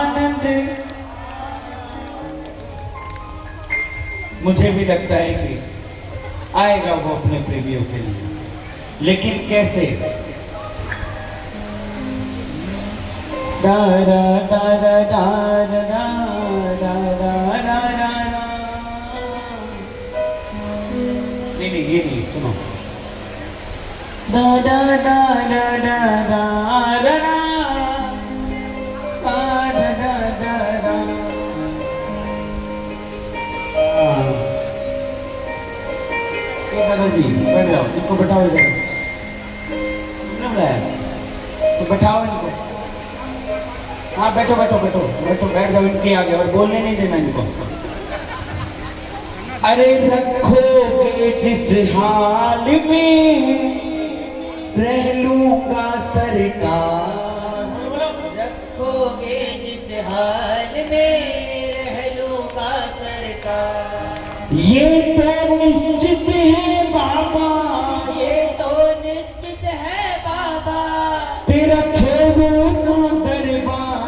आनंद मुझे भी लगता है कि आएगा वो अपने प्रेमियों के लिए, लेकिन कैसे? दारा दारा दारा दारा दारा दारा। नहीं नहीं ये नहीं, सुनो। दादा दादा दादा दादा दादाजी बैठ जाओ, इनको बैठाओ इधर। तो बैठाओ इनको। हाँ बैठो बैठो बैठो बैठो, बैठ जाओ इनके आगे, और बोलने नहीं देना इनको। अरे रखोगे जिस हाल में रह लूंगा सरकार, रखोगे जिस हाल में रह लूंगा सरकार। ये तो निश्चित है बाबा, ये तो निश्चित है बाबा, तेरा छोड़ो ना दरबार।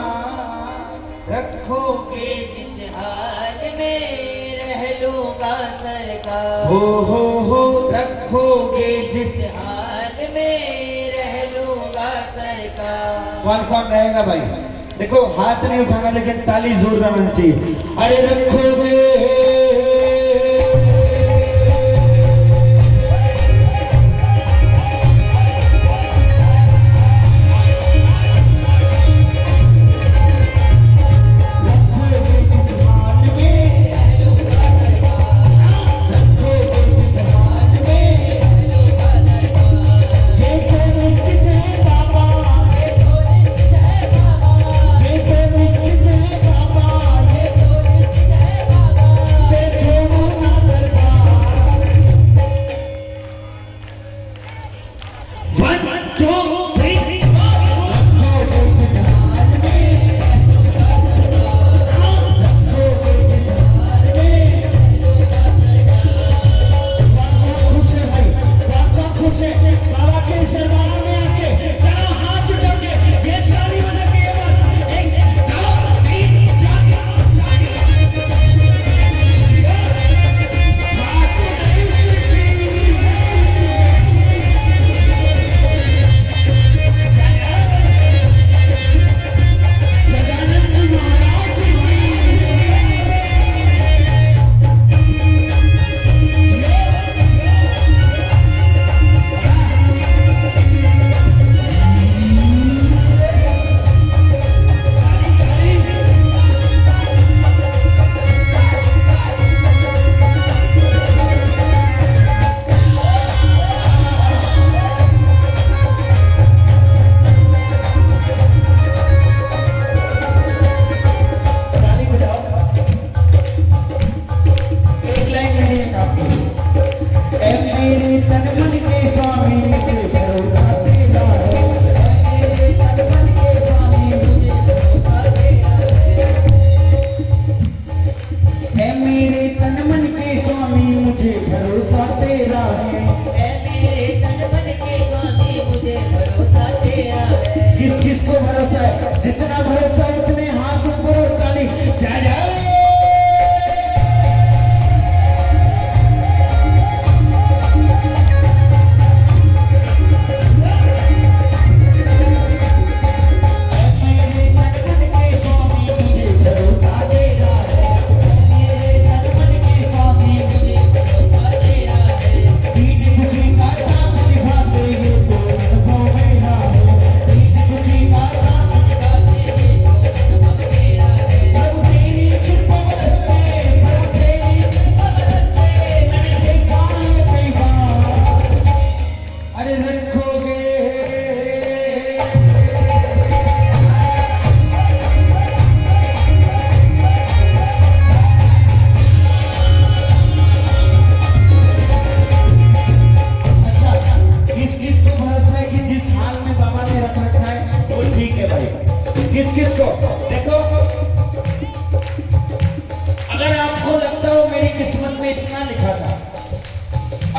रखोगे जिस हाल में रह लूंगा सरकार। हो रखोगे जिस हाल में रह लूंगा सरकार। कौन कौन रहेगा भाई? देखो हाथ नहीं उठाना, लेकिन ताली जोरदार होनी चाहिए। अरे रखोगे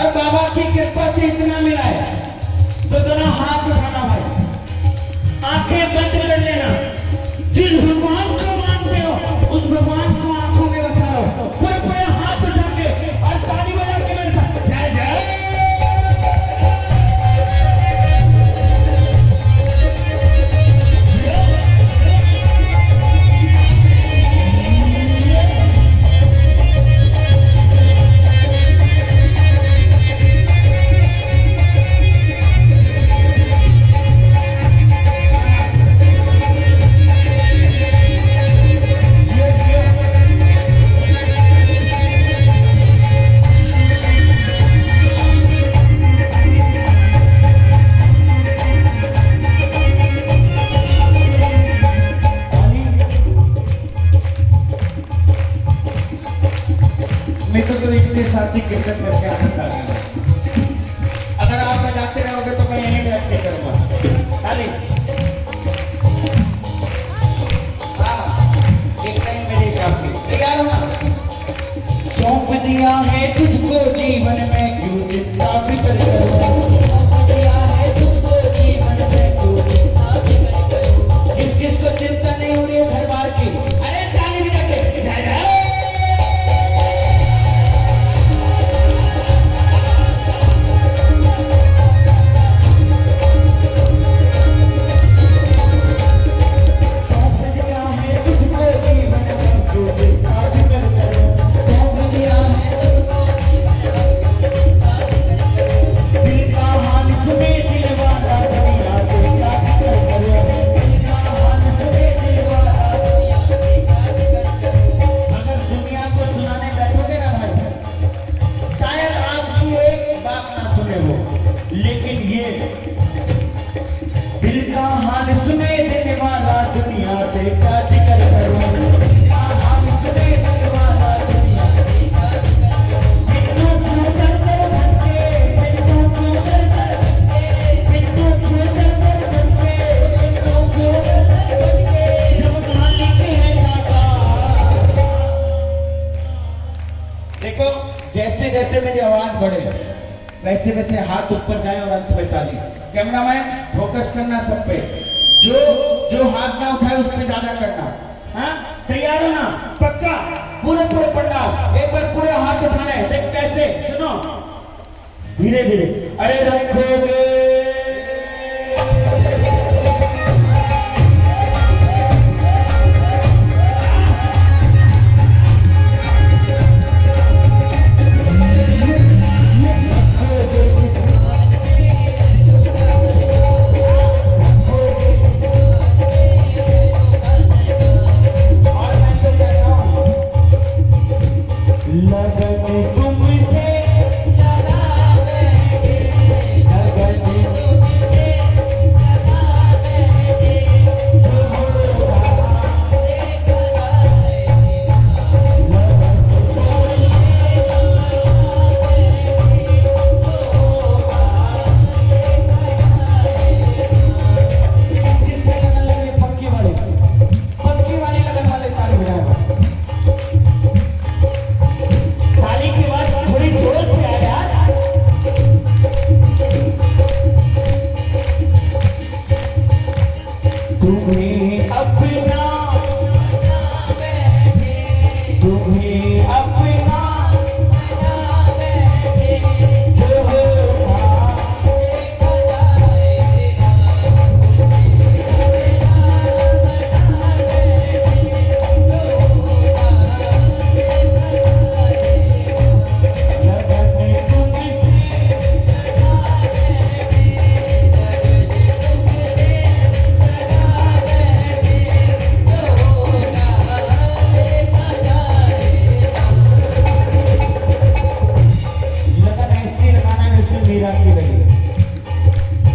और बाबा की कृपा से इतना मिला है तो दोनों हाथ उठाना भाई, आंखें बंद कर लेना। जिस भगवान को उसके साथ ही कीर्तन करके आनंद आ गया। अगर आप बजाते रहोगे तो मैं यहीं बैठ के करूँगा। खाली हाँ, एक टाइम मेरे हिसाब से तैयार हो ना? सौंप दिया है तुझको जीवन में, क्यों चिंता फिक्र करूं? सौंप दिया है तुझको जीवन में, क्यों चिंता फिक्र करूं? किस किस को चिंता नहीं हो रही है घर बार की? अरे ताली भी रखे जय जय। लेकिन ये दिल का हाल सुने देने वाला दुनिया से क्या जिक्र करूं? दिल का हाल सुने देने वाला दुनिया से क्या जिक्र करूं? बिट्टू क्यों करते भटके, बिट्टू क्यों करते भटके, बिट्टू क्यों करते भटके, बिट्टू क्यों करते भटके, जब मालिक है दाता। देखो जैसे जैसे मेरी आवाज बढ़े वैसे वैसे हाथ ऊपर जाए और अंत में ताली। कैमरामैन फोकस करना सब पे, जो जो हाथ ना उठाए उस पे ज्यादा करना। हाँ तैयार हो ना? पक्का? पूरे पूरे पंडाल एक बार पूरे हाथ उठाने। देख कैसे, सुनो धीरे धीरे। अरे रखोगे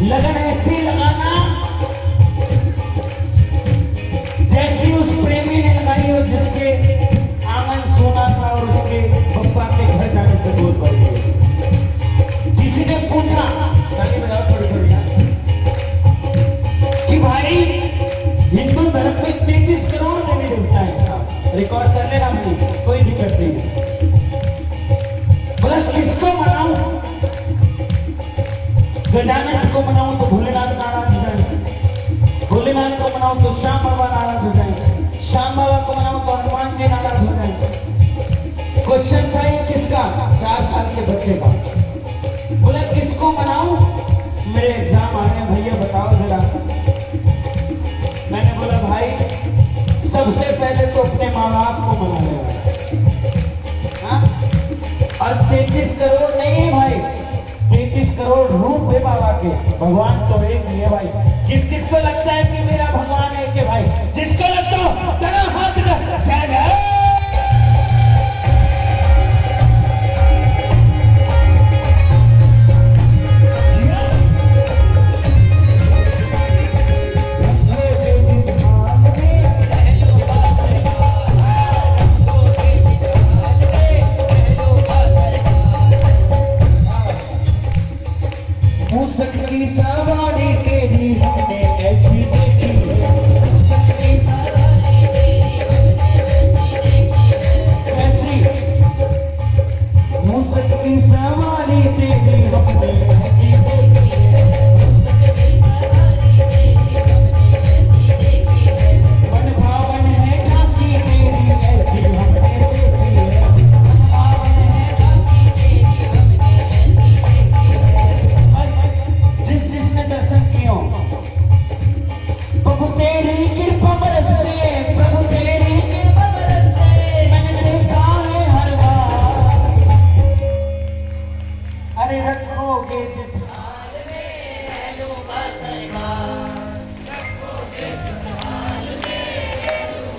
लगन ऐसी लगाना जैसी उस प्रेमी ने लगाई हो जिसके आंगन सोना था और उसके पप्पा के घर जाने से दूर पड़ गई। किसी ने पूछा, ताली बजाओ थोड़ी थोड़ी, कि भाई हिंदू धर्म में 33 करोड़ देवी देवता है, रिकॉर्ड कर लेना मुझे, कोई दिक्कत नहीं। बोला किसको मनाऊं? गजानन को मनाऊं तो भोलेनाथ नाराज हो जाएंगे, भोलेनाथ को मनाऊं तो श्याम बाबा नाराज हो जाएंगे, श्याम बाबा को मनाऊं तो हनुमान जी नाराज हो जाएंगे। क्वेश्चन था ये किसका? 4 साल के बच्चे का। बोला किसको मनाऊं? मेरे एग्जाम आ रहे भैया बताओ जरा। मैंने बोला भाई सबसे पहले तो अपने माँ बाप को मनाने वाला, और 33 करोड़ नहीं है भाई, 33 करोड़ रूप है बाबा के, भगवान तो एक ही है भाई। किस किस को लगता है कि मेरा भगवान एक है भाई? जिसको लगता हो तेरा हाथ उठाओ।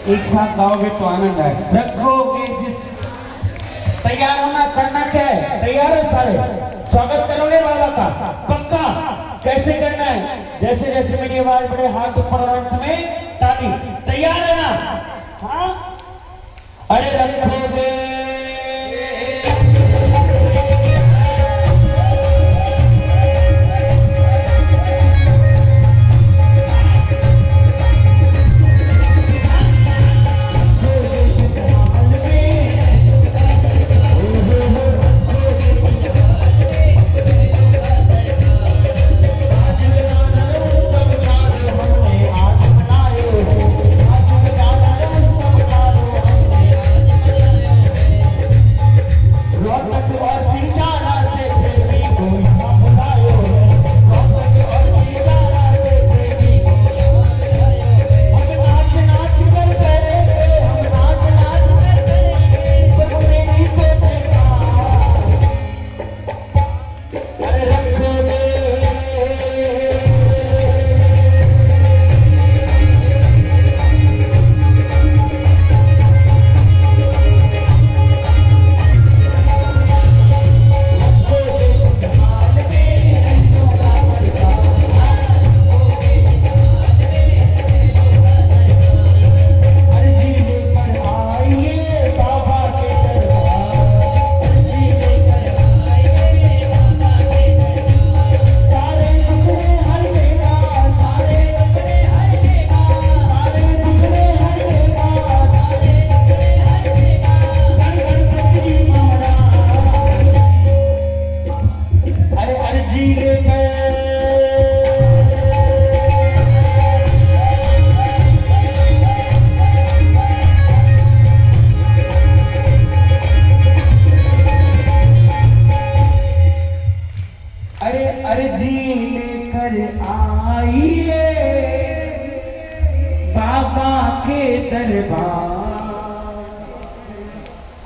एक साथ गाओगे तो आनंद आए। रखोगे जिस तैयार होना, करना क्या है, तैयार है सारे, स्वागत करोगे बाबा का पक्का। कैसे करना है, जैसे जैसे मेरी आवाज बढ़े हाथ ऊपर और अंत में ताली, तैयार है ना? हाँ, अरे रखोगे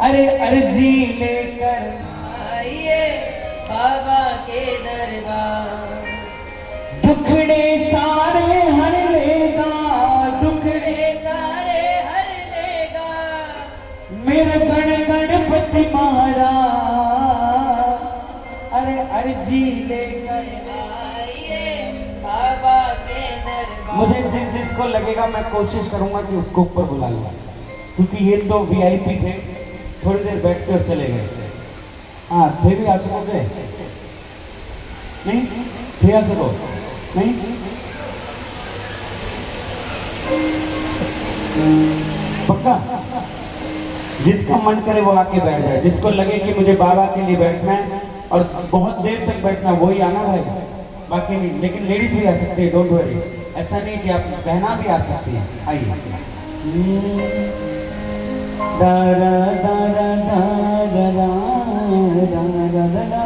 अरे अर्जी लेकर आइए बाबा के दरबार। दुखड़े सारे हर लेगा, दुखड़े सारे हर लेगा, मेरे गणपति महाराज। अरे अर्जी लेकर आइए बाबा के दरबार। मुझे जिसको लगेगा मैं कोशिश करूंगा कि उसको ऊपर बुला लूं, क्योंकि ये तो वीआईपी थे, थोड़ी देर बैठ कर चले गए। हाँ, थे भी आ सकोगे? नहीं थे, आ सको नहीं? पक्का? जिसका मन करे वो आके बैठ जाए, जिसको लगे कि मुझे बाबा के लिए बैठना है और बहुत देर तक बैठना, वही आना भाई, बाकी नहीं। लेकिन लेडीज भी आ सकती है, डोंट वरी, ऐसा नहीं कि आप बहना भी आ सकती है। आइए। दारा दारा दारा दारा दारा दारा।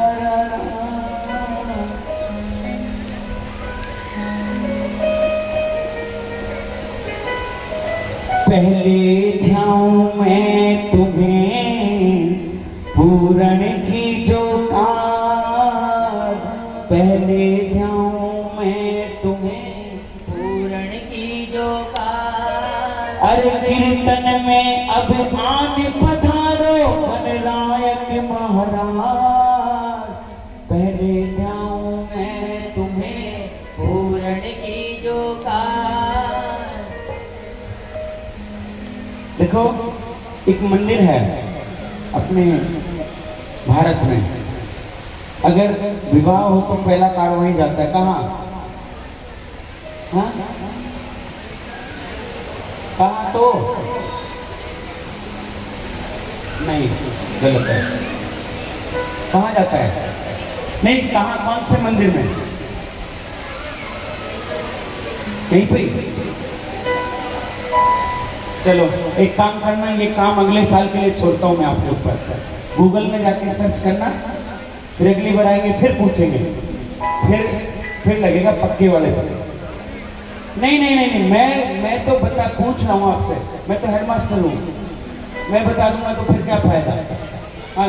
पहले ध्यान मैं तुम्हें पूरण की जो काज, पहले ध्यान मैं तुम्हें पूरण की जो काज। अरे कीर्तन में अब आन पधारो बनरायक महाराज, पहले ध्यान मैं तुम्हें। पूरण की जो काज। देखो, एक मंदिर है अपने भारत में, अगर विवाह हो तो पहला कार्ड वहीं जाता है। कहाँ? हाँ? कहाँ? तो नहीं, गलत है। कहाँ जाता है? नहीं, कहाँ? कौन से मंदिर में? कहीं पे? चलो एक काम करना, ये काम अगले साल के लिए छोड़ता हूँ मैं आपके ऊपर। गूगल में जाके सर्च करना, फिर अगली बार आएंगे फिर पूछेंगे, फिर लगेगा पक्के वाले पर। नहीं नहीं नहीं नहीं, मैं तो पूछ रहा हूँ आपसे, मैं तो हेडमास्टर हूँ, मैं बता दूंगा तो फिर क्या फायदा। हाँ,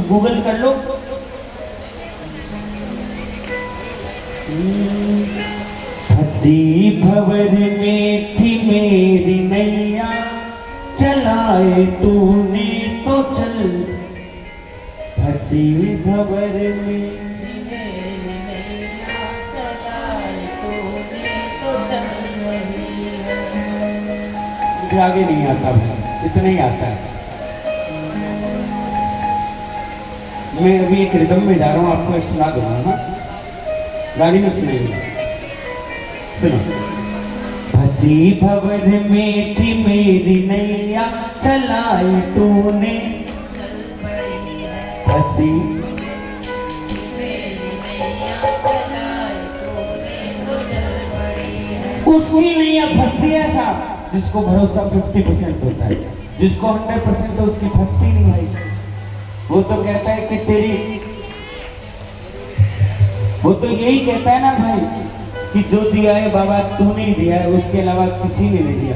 गूगल कर लो। हंसी भंवर में थी मेरी नैया, चलाए तूने तो चल हसी भंवर में। मेरी नैया चलाए तूने तो चल रही है। मुझे आगे नहीं आता भाई, इतना ही आता है। मैं अभी एक रिदम में जा रहा हूँ, आपको सुना दूंगा। हाँ, गाड़ी में सुनाइए, सुनो। हसी भंवर में थी मेरी नैया चलाई तूने चल पड़ी है। हसी मेरी नैया चलाए तूने तो चल पड़ी है। उसकी नैया फंसती है साहब जिसको भरोसा 50% होता है, जिसको 100% है उसकी फंसती नहीं है। वो तो कहता है कि तेरी, वो तो यही कहता है ना भाई कि जो दिया है बाबा तूने ही दिया है, उसके अलावा किसी ने नहीं दिया।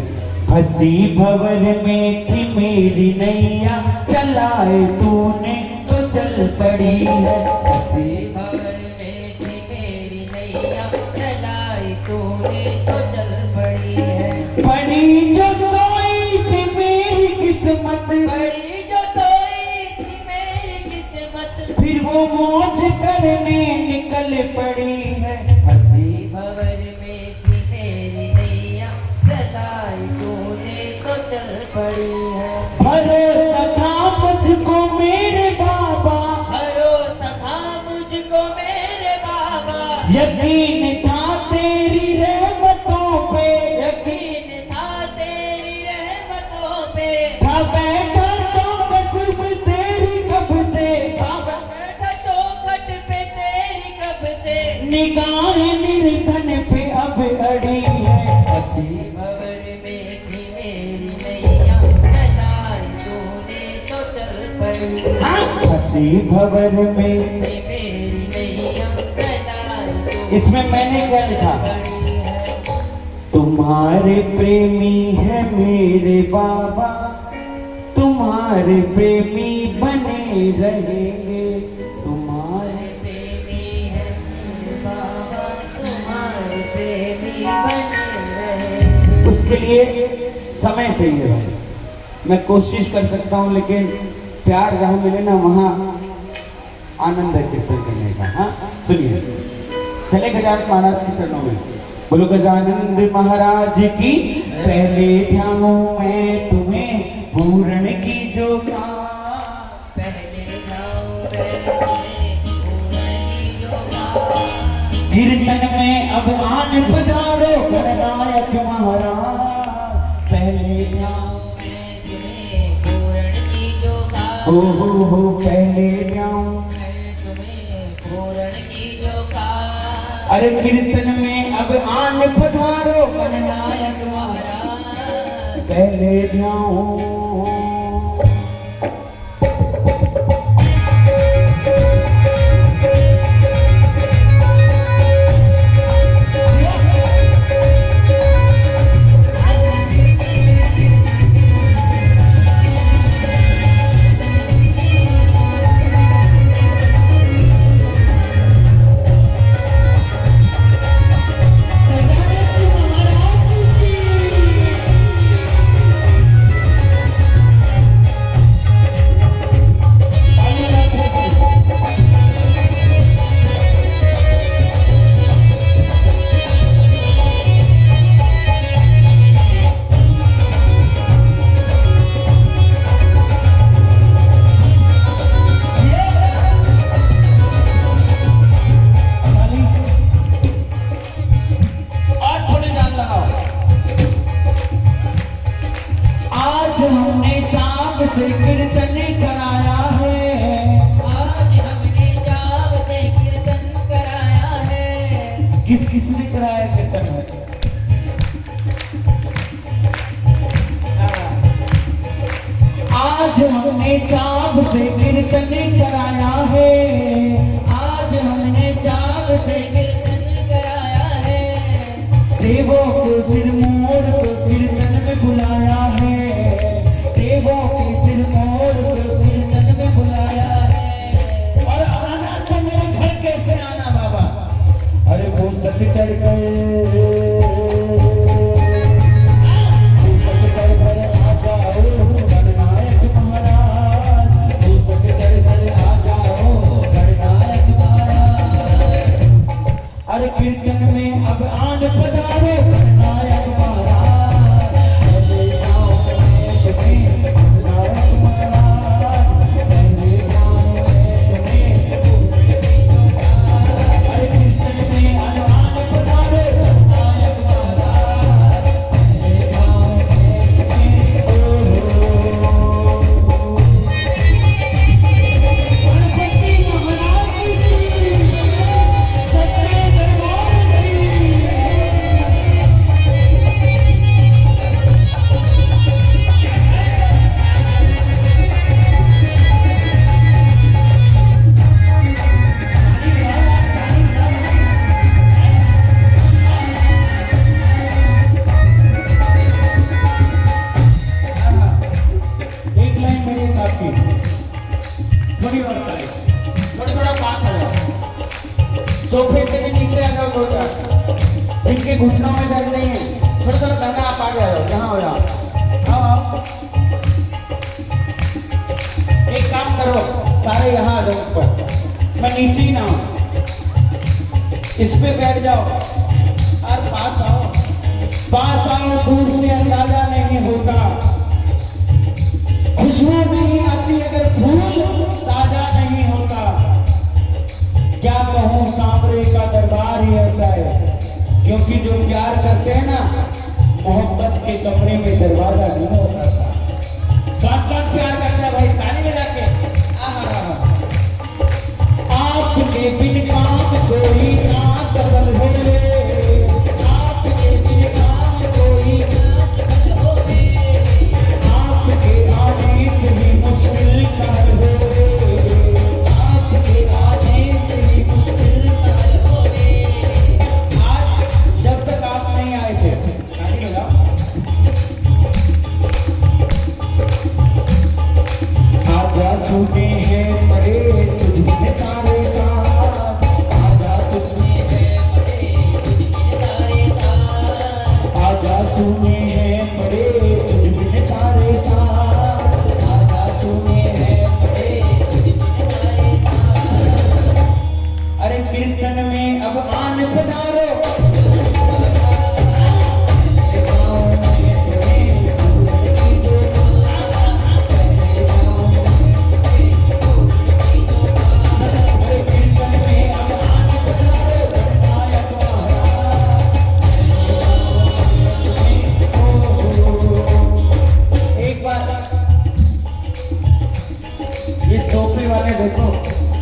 हसी भंवर में थी मेरी नैया चलाए तूने तो चल पड़ी है। हसी भंवर में थी मेरी नैया चलाई तूने तो चल पड़ी है। बड़ी जो सोई थी मेरी किस्मत, बड़ी जो सोई थी मेरी किस्मत, फिर वो मौज करने निकल पड़ी है। हसी भंवर में थी मेरी नैया चलाई तूने तो चल पड़ी है। भरोसा था मुझको मेरे बाबा, भरोसा था मुझको मेरे बाबा, यकीन था तेरी रहमतों पे, यकीन था तेरी रहमतों पे। था बैठा चौखट तेरी कब से, बैठा चौखट पे तेरी कब से, निगाहें निर्धन पे अब अड़ी है। हसी भंवर में थी मेरी नैया चलाई तूने तो चल पड़ी है। हसी भंवर में। थी मेरी नैया चलाई तूने इसमें मैंने क्या लिखा? पड़ी है। तुम्हारे प्रेमी है मेरे बाबा, तुम्हारे प्रेमी बने रहेंगे, तुम्हारे प्रेमी है मेरे बाबा, तुम्हारे प्रेमी बने रहे। उसके लिए समय चाहिए भाई। मैं कोशिश कर सकता हूँ लेकिन प्यार जहाँ मिले ना वहाँ आनंद है कीर्तन करने का। हाँ सुनिए, चले गजानन महाराज के चरणों में। बोलो गजानंद महाराज की। पहले ध्यानों में तुम्हें पूर्ण की जो पहले जाओ पहले पूरनी योगा, कीर्तन में अब आन पधारो गणनायक महाराज। पहले ध्यान मैं तुम्हें पूरनी योगा, हो पहले ध्यान। मैं तुम्हें पूरनी योगा। अरे कीर्तन में अब आन पधारो गणनायक महाराज। पहले ध्यान। से कीर्तन कराया है, आज हमने जाव से कीर्तन कराया है। किस किसने कराया कीर्तन? आज हमने चाव से कीर्तन कराया है, आज हमने जाव से कीर्तन कराया है। देवों को सिर मोड़ को कीर्तन में बुलाया है, देवों के सिर मोड़ को कीर्तन में बुलाया है। और आना तो मेरे घर कैसे आना बाबा? अरे वो सच चढ़ गए, आ जाओ भी और करे। थोड़ा थोड़ा पास आ जाओ, सोफे से भी नीचे आ जाओ दो चार। इनके घुटनों में दर्द नहीं है, थोड़ा थोड़ा बहना आप आगे आ जाओ, जहाँ हो जाओ। आओ एक काम करो, सारे यहाँ आ जाओ ऊपर, मैं नीचे ही ना हूँ, इस पे बैठ जाओ और पास आओ। पास आओ, दूर से अंदाजा नहीं होता, खुशबू नहीं आती अगर फूल ताजा नहीं होता। क्या कहूँ, सांवरे का दरबार ही ऐसा है, क्योंकि जो प्यार करते हैं ना, मोहब्बत के कमरे में दरवाजा नहीं होता। बात बात प्यार करता है भाई, ताली बजा के। आपके बिन काम कोई ना सफल हो, आपके बिन काम कोई ना सफल हो, आपके आने से ही मुश्किल का हल हो, आपके आने से ही मुश्किल का हल हो। आज जब तक आप नहीं आए थे, ताली बजाओ। आजा सुने हैं बड़े तुझमें सारे साथ, आजा तुझमें है बड़े तुझमें सारे साथ, आजा सुने हैं बड़े तुझमें सारे साथ, आजा सुने हैं बड़े तुझमें सारे साथ। अरे कीर्तन में अब आन पधारो, देखो,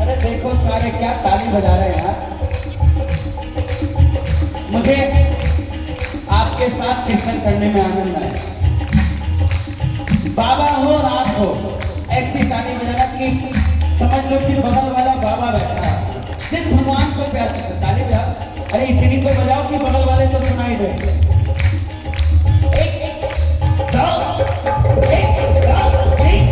अरे देखो सारे क्या ताली बजा रहे हैं यार। मुझे आपके साथ कीर्तन करने में आनंद आया। बाबा हो रात हो, ऐसी ताली बजाना कि समझ लो कि बगल वाला बाबा बैठा है, जिस भगवान को प्यार करता है। ताली बजाओ, अरे इतनी तो बजाओ कि बगल वाले को सुनाई दे। एक दो, एक दो, एक।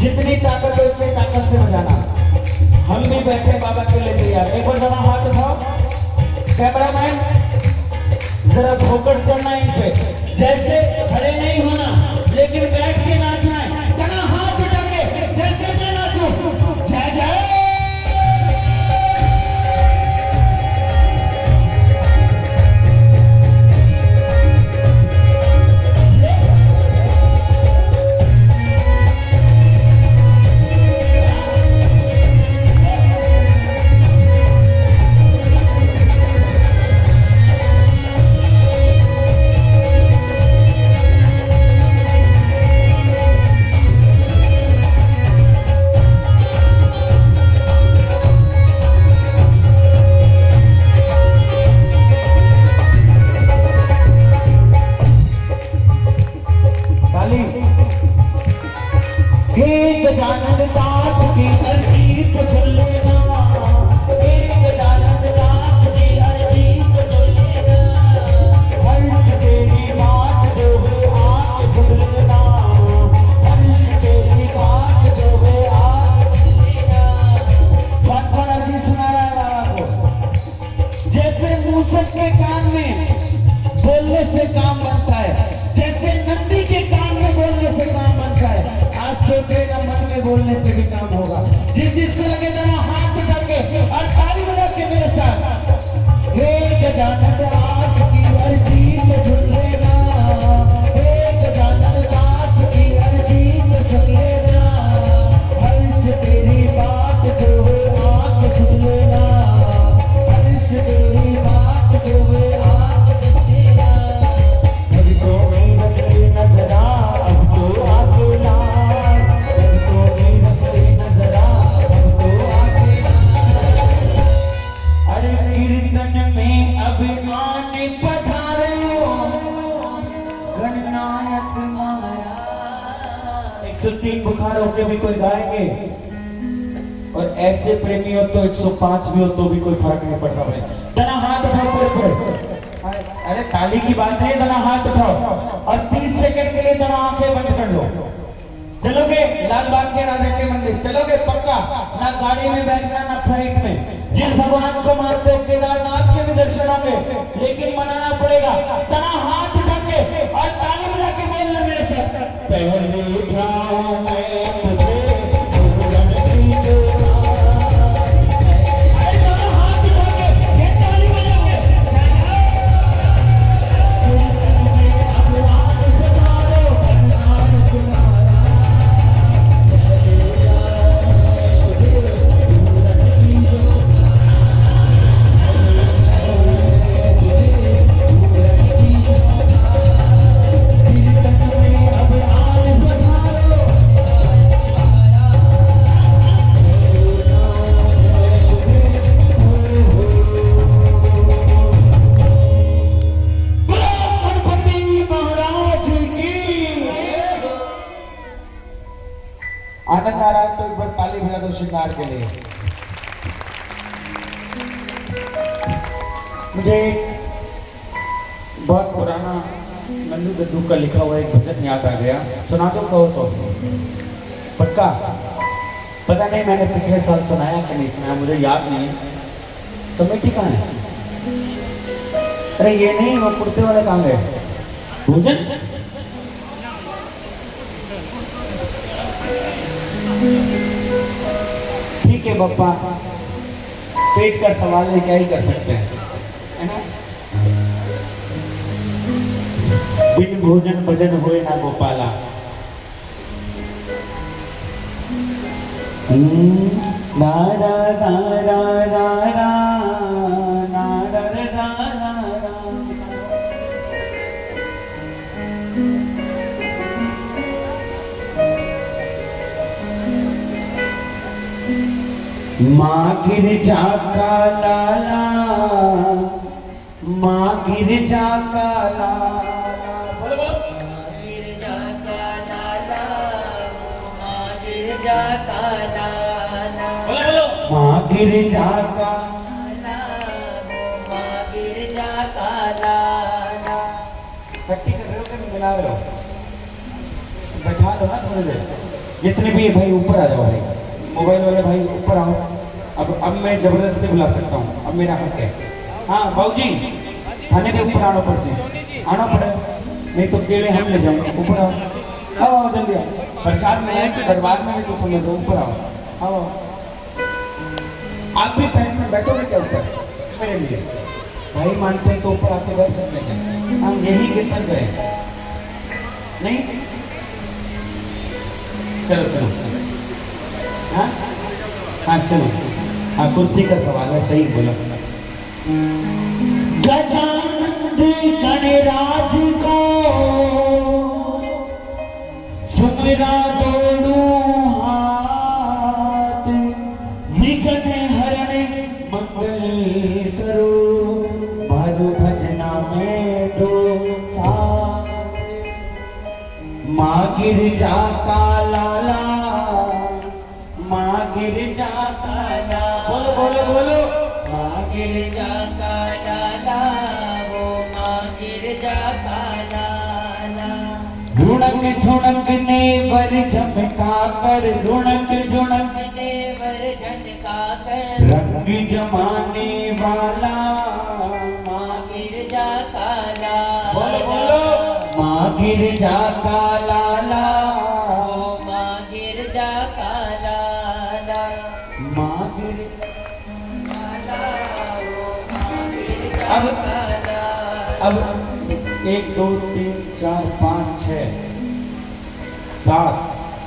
जितनी ताकत है उतनी ताकत से बजाना। हम भी बैठे बाबा के लिए तैयार। एक बार जरा हाथ उठाओ, कैमरामैन जरा फोकस करना इन पे। जैसे खड़े नहीं होना, लेकिन बैठ के नाचना है। तना हाथ उठा के जैसे मैं नाचूं, जय जय। गजानन दास की अर्जी को सुन लेना, गजानन दास की अर्जी को सुन लेना, हंस तेरी बात जो है आके सुन लेना, हंस तेरी बात जो है आके सुन लेना। तुम्हारे बोलने से भी काम होगा। जिसको लगे जरा हाथ उठा के और ताली बजा के मेरे साथ। हे गजानन दास की अर्जी को सुन लेना, हे गजानन दास की अर्जी को सुन लेना, हर्ष तेरी बात को आंख सुन लेना, हर्ष तेरी बात को आंख सुन लेना। मुझको मेरा नजर आ, अब तो आके ला, मुझको मेरा नजर आ, अब तो आके ला। अरे कीर्तन में अभिमान पधारे गणनायक माया। 103 बुखार होके भी कोई गाएंगे, और ऐसे प्रेमी हो तो 105 भी हो तो भी कोई फर्क नहीं पड़ रहा है। तना हाथ उठाओ पूरे पूरे। अरे ताली की बात है, तना हाथ उठाओ और 30 सेकंड के लिए तना आंखें बंद कर लो। चलोगे लाल बाग के राजा के मंदिर, चलोगे पक्का? ना गाड़ी में बैठना ना फ्लाइट में। जिस भगवान को मानते हो केदारनाथ के भी दर्शन होंगे, लेकिन मनाना पड़ेगा। तना हाथ उठा के और ताली बजा के बोलना मेरे साथ। पहले उठाऊं मैं तुझे पूरन की दुआ। अरे तना हाथ उठा के ये ताली बजाओगे। आनंद आ रहा है तो एक बार ताली बजा दो श्रृंगार के लिए। मुझे बहुत पुराना नंदू गद्दू का लिखा हुआ एक भजन याद आ गया, सुना दो कहो तो? पक्का? पता नहीं मैंने पिछले साल सुनाया कि नहीं सुनाया, मुझे याद नहीं। कमेटी कहाँ है? अरे ये नहीं, वो कुर्ते वाले कहाँ गए? भोजन ठीक है बप्पा, पेट का सवाल है, क्या ही कर सकते हैं, है ना? बिन भोजन भजन होए ना गोपाला। नारा नारा नारा नारा नारा। माँ गिरजा का लाला, माँ गिरजा का लाला। बोलो बोलो। गिरजा का लाला, माँ गिरजा का लाला। बोलो बोलो। माँ गिरजा का लाला, माँ गिरजा का लाला। इकट्ठी कर रहे हो कि मिला रहे हो? बैठा लो ना थोड़ी देर। जितने भी भाई ऊपर आ जाओ, भाई मोबाइल वाले भाई ऊपर आओ। अब मैं जबरदस्ती बुला सकता हूँ, अब मेरा हक है। हाँ बाबूजी, थाने के ऊपर आना पड़े, आना पड़े, नहीं तो केले हम ले जाएंगे। ऊपर आओ, आओ जल्दी आओ। प्रसाद में है, दरबार में भी तो समझ लो, ऊपर आओ, आओ। आप भी पैंट में बैठोगे क्या ऊपर मेरे लिए? भाई मानते हैं तो ऊपर आके बैठ सकते हैं। हम यही गिरकर गए नहीं? चलो चलो, हाँ हाँ चलो, हाँ कुर्सी का सवाल है, सही बोला। गजानंद गणराज को सुमिरा दोनों हाथ, विघ्न हरण मंगल करो, मारो भजना में दो साथ। माँ गिरजा का लाला, माँ गिरजा का लाला। बोलो बोलो बोलो। माँ गिरजा का लाला, वो माँ गिरजा का लाला। रुणक झुणक ने वर झमका कर, रुणक झुणक ने वर झटका कर, रंग जमाने वाला, माँ गिरजा का लाला। बोलो बोलो। माँ गिरजा का लाला, वो माँ गिरजा का अब 1 2 3 4 5 6 7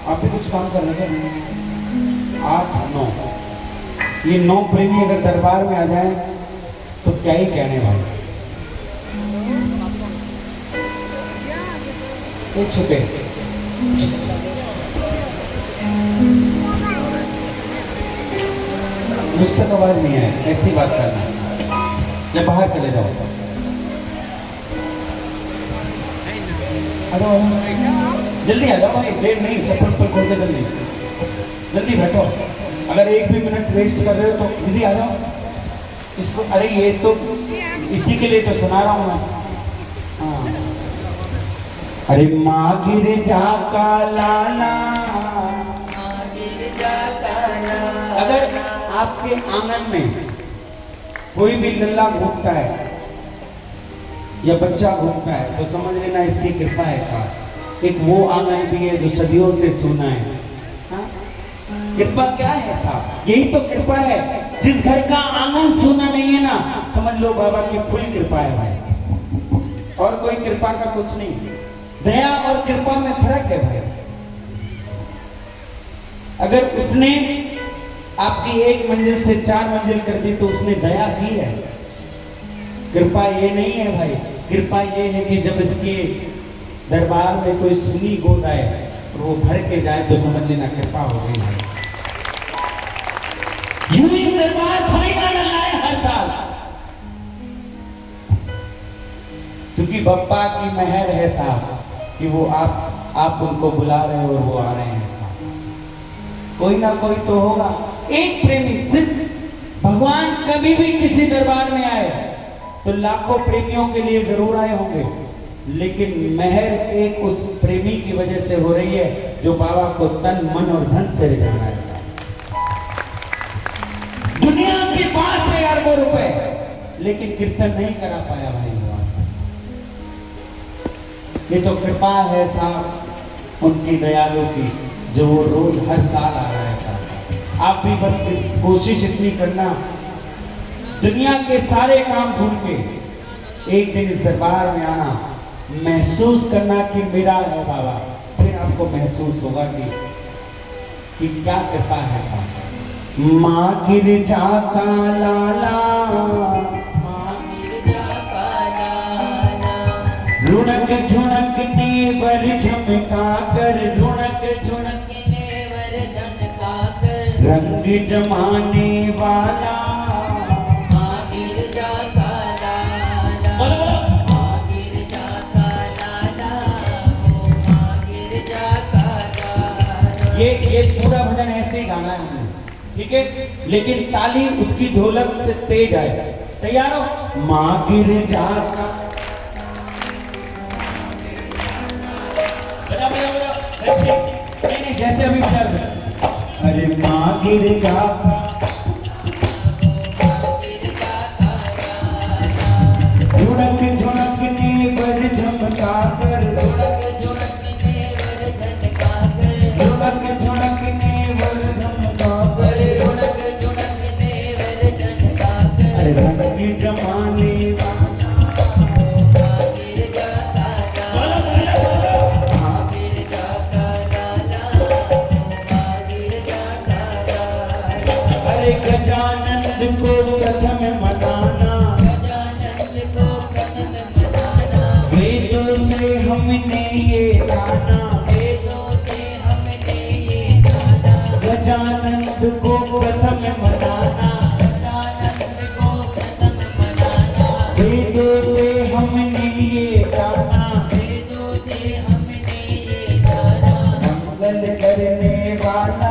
आप भी कुछ काम कर रहे थे 8 9 ये 9 प्रेमी अगर दरबार में आ जाए तो क्या ही कहने वाले। ये छुपे मुझ तक आवाज नहीं है, ऐसी बात करना या बाहर चले जाओ। अरे जल्दी आ जाओ भाई, देर नहीं, चप्पल पर खोल के जल्दी जल्दी बैठो। अगर एक भी मिनट वेस्ट कर रहे हो तो जल्दी आ जाओ इसको। अरे ये तो इसी के लिए तो सुना रहा हूँ मैं। हाँ अरे माँ गिर जा का लाला, अगर आपके आंगन में कोई भी लल्ला घूमता है या बच्चा घूमता है तो समझ लेना इसकी कृपा है साहब। एक वो आंगन भी है जो सदियों से सुना है। हाँ? कृपा क्या है साहब? यही तो कृपा है। जिस घर का आंगन सुना नहीं है ना, समझ लो बाबा की फुल कृपा है भाई, और कोई कृपा का कुछ नहीं। दया और कृपा में फर्क है भाई। अगर उसने आपकी 1 मंजिल से 4 मंजिल कर दी तो उसने दया की है। कृपा ये नहीं है भाई, कृपा ये है कि जब इसके दरबार में कोई सुनी गोद आए और वो भर के जाए तो समझ लेना कृपा हो गई है। यूं ही दरबार फायदा लगाए हर साल, क्योंकि बप्पा की मेहर है साहब कि वो आप उनको बुला रहे हो और वो आ रहे हैं साहब। कोई ना कोई तो होगा एक प्रेमी। सिर्फ भगवान कभी भी किसी दरबार में आए तो लाखों प्रेमियों के लिए जरूर आए होंगे, लेकिन मेहर एक उस प्रेमी की वजह से हो रही है जो बाबा को तन मन और धन से रिझाना है। दुनिया के पास है अरबों रुपए, लेकिन कीर्तन नहीं करा पाया भाई। ये तो कृपा है साहब उनकी दयालु की, जो वो रोज हर साल आ रहा है साहब। आप भी बस कोशिश इतनी करना, दुनिया के सारे काम भूल के एक दिन इस दरबार में आना, महसूस करना कि मेरा है बाबा। फिर आपको महसूस होगा कि क्या कृपा है साहब। माँ गिर जा का लाला, रुणक झुणकने वर झमका कर, रुणक झुणकने वर झमका कर, रंग जमाने वाला माँ गिर जा का लाला, माँ गिर जा का लाला, माँ गिर जा का लाला। ये पूरा भजन ऐसे ही गाना है हमने, ठीक है, लेकिन ताली उसकी ढोलक से तेज आए। तैयार हो? माँ गिर जा का, नहीं जैसे अभी बजा रहे। अरे माँ गिर जा, झुणक झुणकने वर झमका कर, झुणक झुणकने वर झमका कर, झुणक झुणकने वर झमका कर, झुणक झुणकने वर झमका कर। अरे रंग जमाने गजानंद को प्रथम मनाना, गजानंद को प्रथम मनाना, वेदों से हमने ये जाना, वेदों से हमने ये जाना, गजानंद को प्रथम मनाना, गजानंद को प्रथम मनाना, वेदों से हमने ये जाना, वेदों से हमने ये जाना, मंगल करने वाला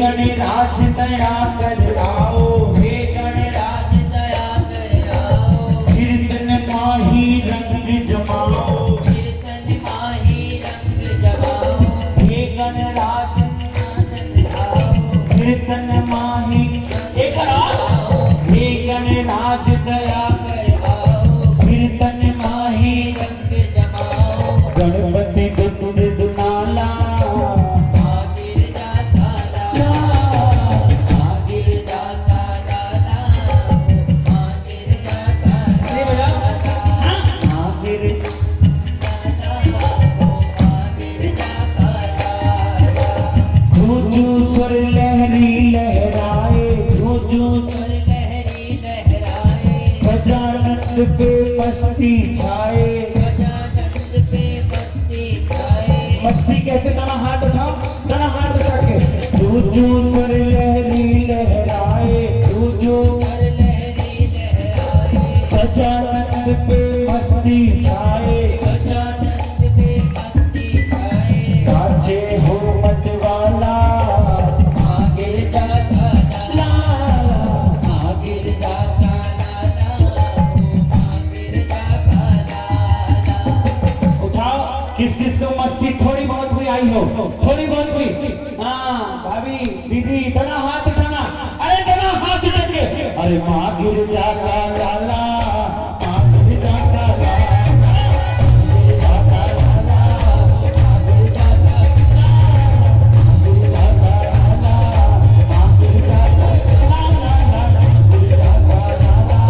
गणराज दया कर आओ, हे गणराज दया कर आओ, कीर्तन माही रंग जमाओ, कीर्तन माही रंग जमाओ, हे गणराज कीर्तन माही, हे गणराज दया कर आओ, कीर्तन पे मस्ती छाए, गजानंद पे मस्ती छाए। मस्ती कैसे? तना हाथ उठाओ, तना हाथ उठा के तू जो पर लहरी लहराए, तू जो कर लहरी लहराए। गजानंद पे मस्ती छाए, गजानंद पे मस्ती छाए। काचे हो मत वाला आगिर जाता लाला, आगिर जाता लाला, आगिर जाता लाला। उठाओ। किस किस को मस्ती थोड़ी बहुत भी आई हो, थोड़ी बहुत भी? हाँ भाभी दीदी, तना हाथ उठाना, अरे तना हाथ उठा के, अरे माँ गिर जाता लाला, माँ गिर जाता लाला, गिर जाता लाला, माँ गिर जाता लाला, गिर जाता लाला, माँ गिर जाता लाला, गिर जाता लाला।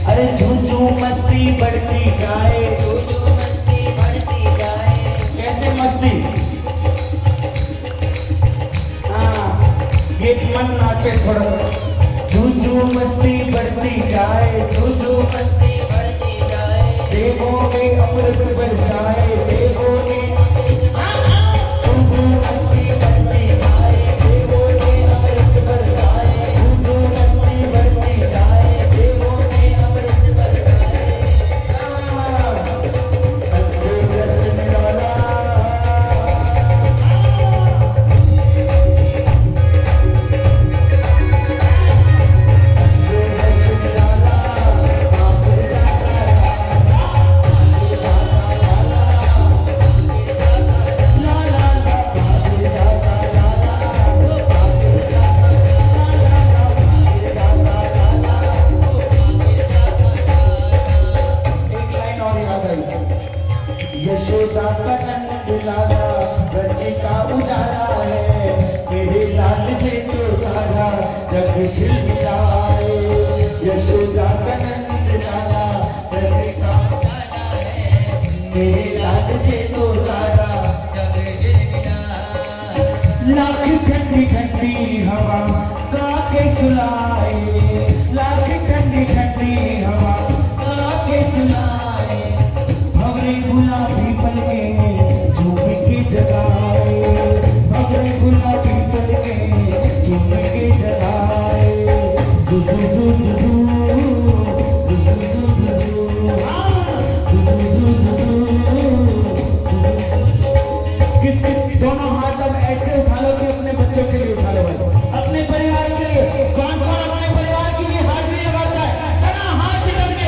अरे झूझू मस्ती बढ़ती जाए, झूझू मस्ती बढ़ती जाए। कैसे मस्ती? हाँ ये मन नाचे थोड़ा। झूझू मस्ती बढ़ती जाए, झूझू मस्ती बढ़ती जाए। देवों ने अमृत बरसाए, देवों ने झूझू मस्ती बढ़ती जाए, देवों ने अमृत बरसाए, झूझू मस्ती बढ़ती जाए, देवों ने अमृत बरसाए। यशोदा का नंद लाला ब्रज का उजाला है, मेरे लाल से तो सारा जग खिलखिलाए। यशोदा का नंद लाला ब्रज का उजाला है, मेरे लाल से तो सारा जग खिलखिलाए। लाख ठंडी ठंडी हवा गा के सुलाए, लाख ठंडी ठंडी हवा गा के सुलाए। भवरे गुलाबी पलके झूम के जगाए, भवरे गुलाबी पलके झूम के जगाए। जुजू जुजू जुजू जुजू जुजू हाँ जुजू जुजू। किस किस दोनों हाथ अब ऐसे उठा लो कि अपने बच्चों के लिए उठा लो, अपने परिवार के लिए। कौन कौन अपने परिवार के लिए हाजिरी लगाता है? हाथ निकल के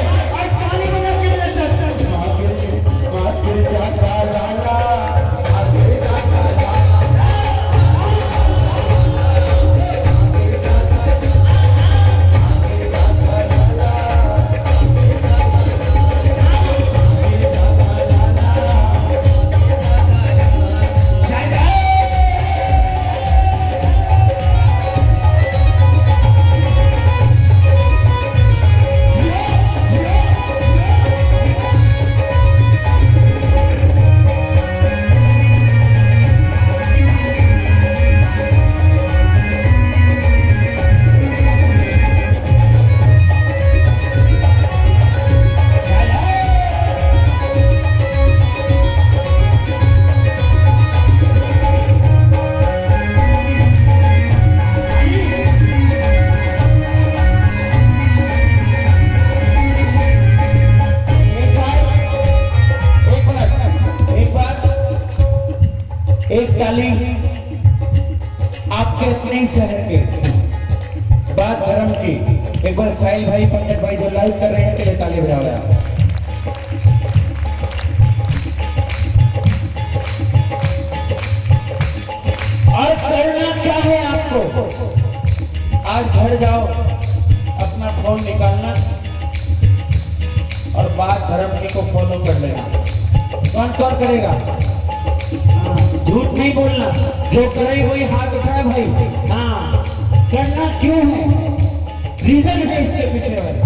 ताली आपके अपने ही शहर के बात धर्म की। एक बार साहिल भाई, पंकज भाई जो लाइव कर रहे हैं, के लिए ताली बजा रहे हैं। और करना क्या है आपको, आज घर जाओ, अपना फोन निकालना और बात धर्म की को फॉलो कर लेना। कौन कौन करेगा? झूठ नहीं बोलना, जो करे वही हाथ उठाए भाई। हाँ, करना क्यों है, रीजन है इसके पीछे वाले।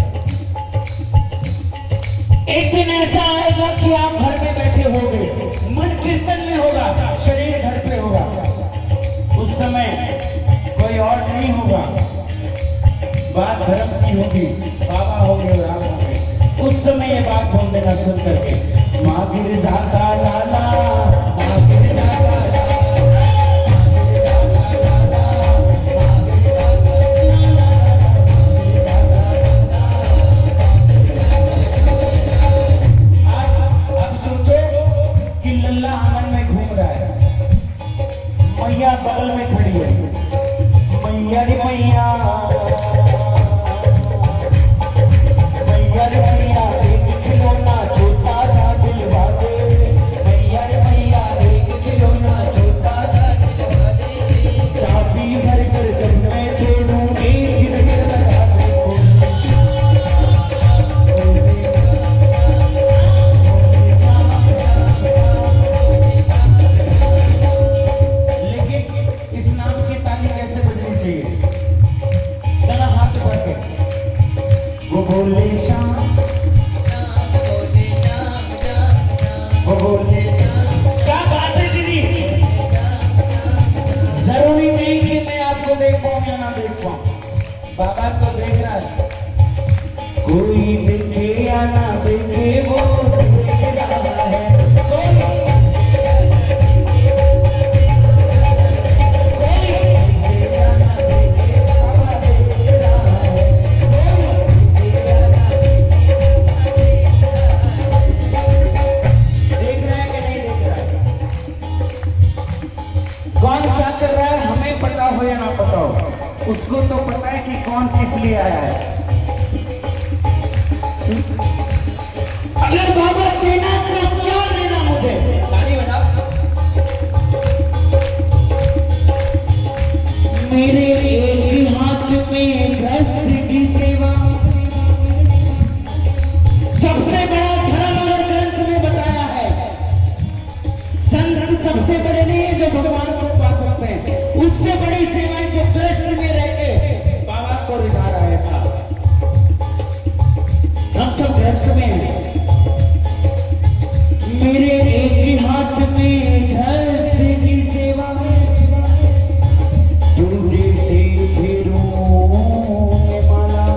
एक दिन ऐसा आएगा कि आप घर में बैठे होंगे, मन कीर्तन में होगा, शरीर घर पे होगा। उस समय कोई और नहीं होगा, बात धर्म की होगी, बाबा होंगे, राम होंगे। उस समय ये बात बोल देना सुन करके, माँ गिरजाता लाला, माँ गिरजाता लाला, मैया बगल में खड़ी है, मैया रे मैया, मैया रे मैया, एक खिलौना छोटा सा दिलवा दे, मैया रे मैया, एक खिलौना छोटा सा दिलवा दे, चाबी भर कर घर में छोड़ूंगी, गिर लगा दे। वो बोले शाम, वो बोले क्या बात है दीदी, जरूरी नहीं कि मैं आपको देख पाऊं या ना देख पाऊं, बाबा तो देख रहा है। कोई देखे या ना देखे वो देख रहा है, उसको तो पता है कि कौन किस लिए आया है। अगर बाबा देना तो क्या देना मुझे, ताली बजाओ। मेरे एक हाथ में ग्रस्त की सेवा, सबसे बड़ा धर्म अगर ग्रंथ में बताया है, संत सबसे बड़े नहीं है जो भगवान को पा सकते हैं, उससे बड़ी सेवाएं जो कृष्ण में रह के बाबा को रिझा रहा है। हम सब ग्रस्त में हैं, मेरे एक ही हाथ में ग्रस्त की सेवा, दूजे से फेरूं मैं माला,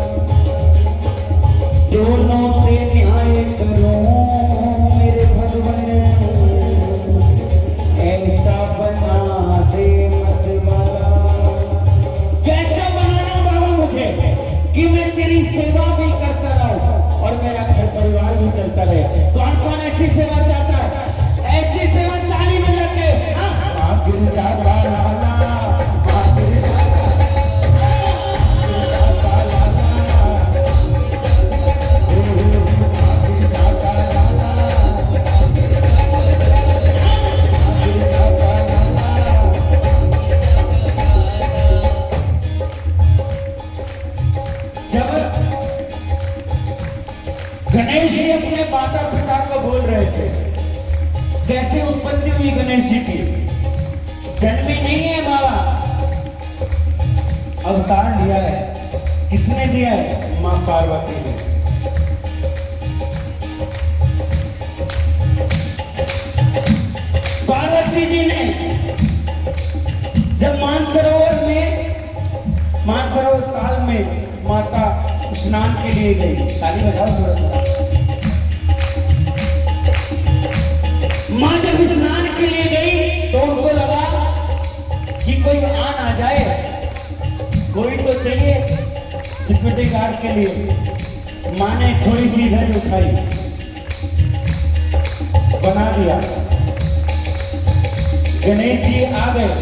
दोनों से न्याय करूं मेरे भगवान, ऐसा बना दे मतवाला। कैसा बनाना बाबा मुझे कि मैं तेरी सेवा भी करता रहूं और मेरा घर परिवार भी चलता रहे। कौन कौन ऐसी सेवा चाहता है? ऐसी सेवा ताली बजा के, माँ गिरजाता लाला, माँ गिरजाता गणेश जी अपने माता पिता को बोल रहे थे, जैसे उत्पत्ति हुई गणेश जी की, जन्मी नहीं है बाबा, अवतार लिया है। किसने दिया है? मां पार्वती ने। पार्वती जी ने जब मानसरोवर काल में माता स्नान के लिए गई, ताली बजाओ थोड़ा। मां जब स्नान के लिए गई तो उनको लगा कि कोई आ जाए, कोई तो चाहिए सिक्योरिटी गार्ड के लिए। मां ने थोड़ी सी इधर उठाई, बना दिया, गणेश जी आ गए,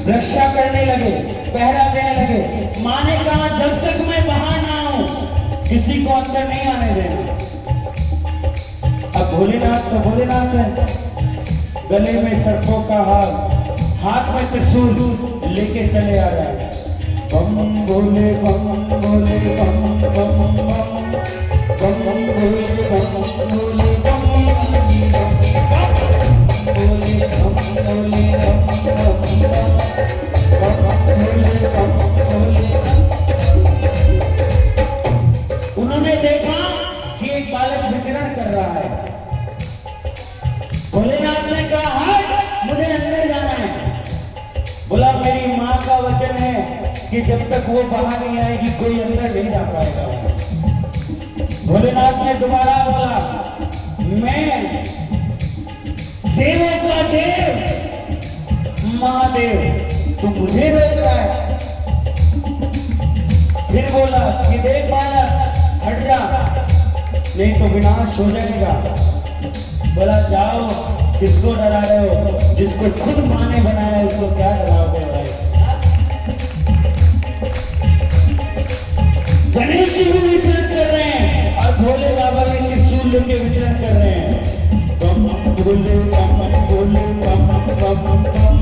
रक्षा करने लगे, पहरा देने लगे। माँ ने कहा जब तक मैं बाहर ना आऊं किसी को अंदर नहीं आने देना। अब भोलेनाथ तो भोलेनाथ है, गले में सर्पों का हार, हाथ में त्रिशूल लेके चले आ रहा है। बम भोले बम भोले बम बम बम बम भोले बम भोले बम भोले बम भोले उन्होंने देखा कि एक बालक विचरण कर रहा है। भोलेनाथ ने कहा हाय मुझे अंदर जाना है। बोला मेरी माँ का वचन है कि जब तक वो बाहर नहीं आएगी कोई अंदर नहीं जा पाएगा। भोलेनाथ ने दोबारा बोला मैं देवों का देव महादेव, तू मुझे रोक रहा है। फिर बोला कि देख बालक हट जा नहीं तो विनाश हो जाएगा। बोला जाओ किसको डरा रहे हो, जिसको खुद माँ ने बनाया उसको क्या डराओगे भाई। गणेश जी भी विचरण कर रहे हैं और भोले बाबा भी त्रिशूल लेके विचरण कर रहे हैं। बम भोले बम भोले बम बम बम बम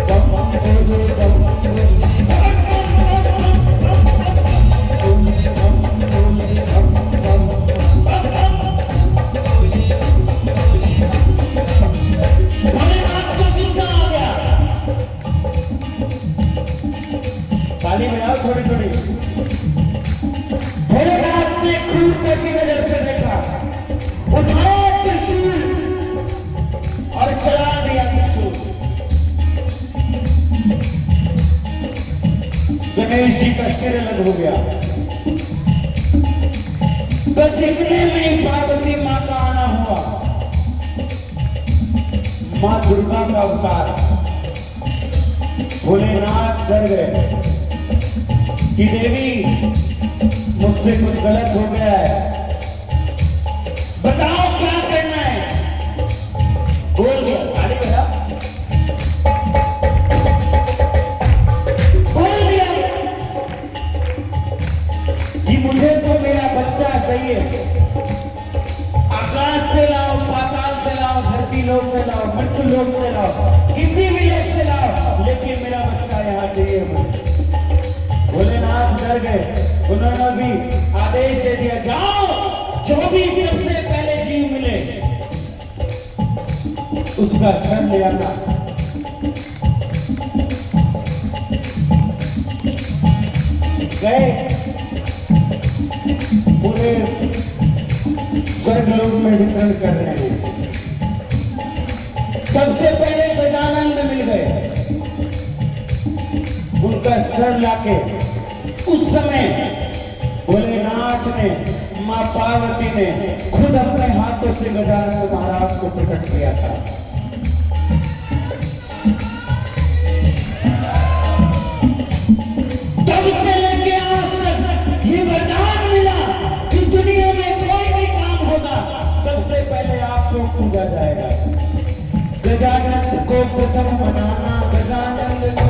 भोले बम ताली बजाओ थोड़ी थोड़ी। भोलेनाथ ने क्रूरता की नजर से देखा, उठाया त्रिशूल और चला दिया त्रिशूल। गणेश जी का सिर अलग हो गया। बस इतने में पार्वती माँ का आना हुआ। माँ दुर्गा का अवतार। भोलेनाथ डर गए कि देवी मुझसे कुछ गलत हो गया है, बताओ क्या करना है। बोल दिया ताली बजा, बोल दिया कि मुझे तो मेरा बच्चा चाहिए। आकाश से लाओ, पाताल से लाओ, धरती लोक से लाओ, मृत्यु लोक से लाओ, किसी भी लोक से लाओ, लेकिन मेरा बच्चा यहाँ चाहिए मुझे। भोलेनाथ डर गए। उन्होंने भी आदेश दे दिया जाओ जो भी सबसे पहले जीव मिले उसका सर ले आना। गए पूरे स्वर्गलोक में विचरण कर रहे हैं। सबसे पहले गजानंद मिल गए, उनका सर लाके उस समय भोलेनाथ ने, मां पार्वती ने खुद अपने हाथों से गजानंद महाराज को प्रकट किया था। तब से लेके आज तक ये वरदान मिला कि दुनिया में कोई भी काम होगा सबसे पहले आपको पूजा जाएगा। गजानंद को प्रथम बनाना, गजानंद को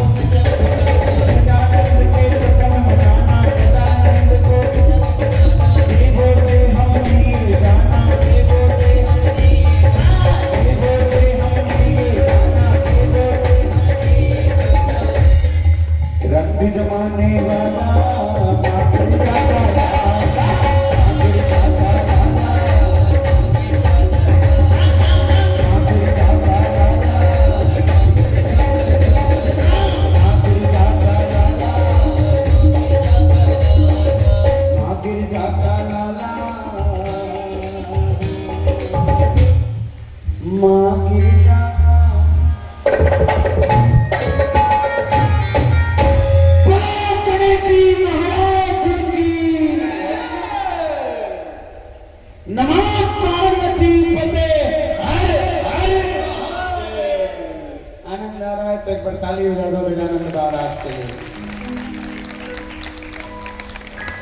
जमाने वाला ताली बजा दो गजानंद महाराज के लिए।